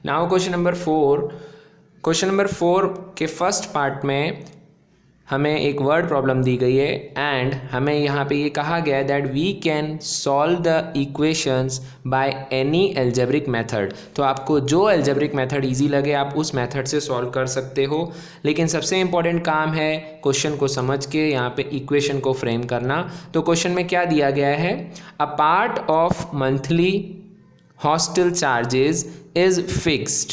Now question number 4 के first part में हमें एक वर्ड प्रॉब्लम दी गई है एंड हमें यहाँ पे ये कहा गया है that we can solve the equations by any algebraic method. तो आपको जो एल्जेब्रिक मेथड इजी लगे आप उस मेथड से सॉल्व कर सकते हो, लेकिन सबसे इम्पॉर्टेंट काम है क्वेश्चन को समझ के यहाँ पे इक्वेशन को फ्रेम करना। तो क्वेश्चन में क्या दिया गया है, a part of monthly hostel charges is fixed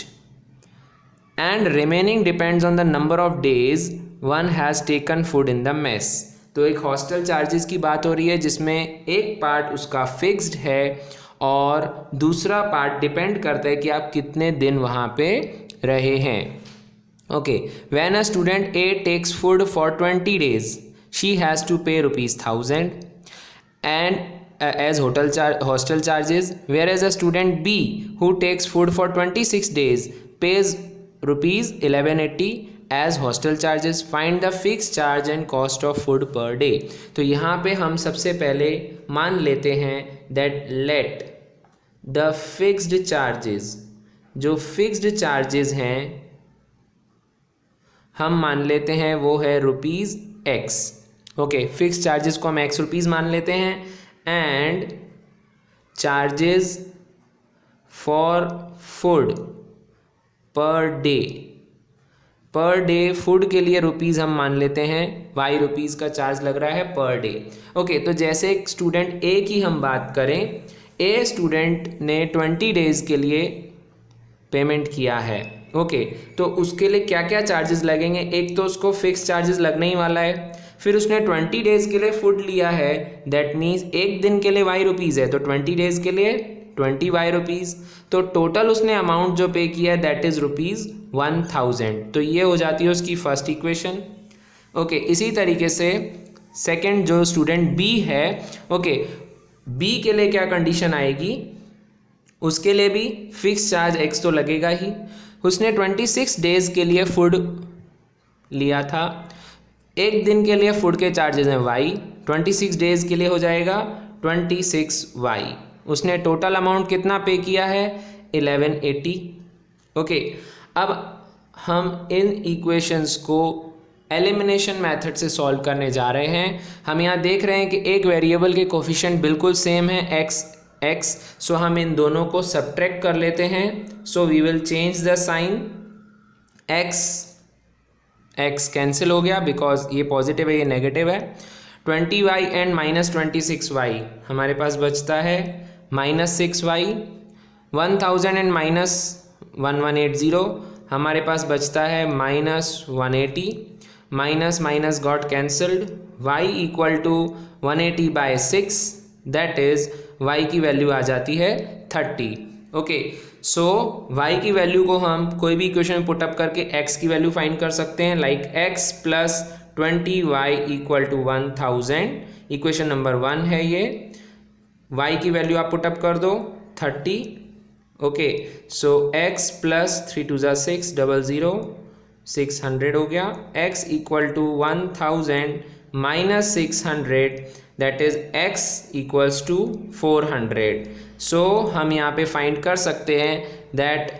and remaining depends on the number of days one has taken food in the mess. तो एक हॉस्टल चार्जेस की बात हो रही है जिसमें एक पार्ट उसका फिक्स्ड है और दूसरा पार्ट डिपेंड करता है कि आप कितने दिन वहाँ पे रहे हैं। Okay, when a student A takes food for 20 days she has to pay ₹1000 and as hostel charges, whereas a student B who takes food for 26 days pays ₹1180 as hostel charges. Find the fixed charge and cost of food per day. तो यहाँ पे हम सबसे पहले मान लेते हैं that let the fixed charges, जो fixed charges हैं हम मान लेते हैं वो है ₹X। ओके, फिक्स चार्जेस को हम ₹X मान लेते हैं and charges for food per day food के लिए रुपीज़ हम मान लेते हैं ₹Y का चार्ज लग रहा है पर डे। ओके, तो जैसे एक स्टूडेंट ए की हम बात करें, ए स्टूडेंट ने 20 days के लिए पेमेंट किया है। ओके, तो उसके लिए क्या क्या चार्जेस लगेंगे, एक तो उसको फिक्स चार्जेस लगने ही वाला है, फिर उसने 20 days के लिए फूड लिया है, दैट मीन्स एक दिन के लिए ₹Y है तो 20 days के लिए 20 तो टोटल उसने अमाउंट जो पे किया है दैट इज़ ₹1000। तो ये हो जाती है उसकी फर्स्ट इक्वेशन। ओके, इसी तरीके से सेकंड जो स्टूडेंट बी है, ओके, बी के लिए क्या कंडीशन आएगी, उसके लिए भी फिक्स चार्ज X तो लगेगा ही। उसने 26 days के लिए फूड लिया था, एक दिन के लिए फूड के चार्जेस हैं Y, 26 days के लिए हो जाएगा 26Y। उसने टोटल अमाउंट कितना पे किया है 1180। ओके, अब हम इन इक्वेशंस को एलिमिनेशन मेथड से सॉल्व करने जा रहे हैं। हम यहाँ देख रहे हैं कि एक वेरिएबल के कोफिशिएंट बिल्कुल सेम है x, सो हम इन दोनों को सब्ट्रैक्ट कर लेते हैं। So we will change the sign, x cancel हो गया बिकॉज ये पॉजिटिव है ये नेगेटिव है। 20y एंड -26y हमारे पास बचता है -6y। 1000 एंड -1180 हमारे पास बचता है -180। Minus got cancelled, y equal to 180/6 that is y की वैल्यू आ जाती है 30। ओके, सो y की वैल्यू को हम कोई भी इक्वेशन में पुटअप करके x की वैल्यू फाइंड कर सकते हैं, like x + 20y = 1000। Equation number 1 है ये। y की वैल्यू आप पुटअप कर दो 30। ओके, सो x + 3 2 6 00 600 हो गया। x = 1000 - 600 that is x = 400। सो हम यहाँ पे फाइंड कर सकते हैं दैट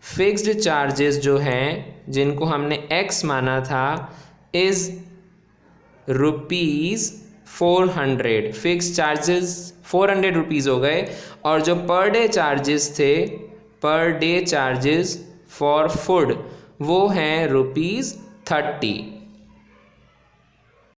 फिक्स्ड चार्जेस जो हैं जिनको हमने x माना था इज ₹400। फिक्स चार्जेस 400 रुपीज़ हो गए और जो पर डे चार्जेस थे, per day charges for food वो हैं ₹30।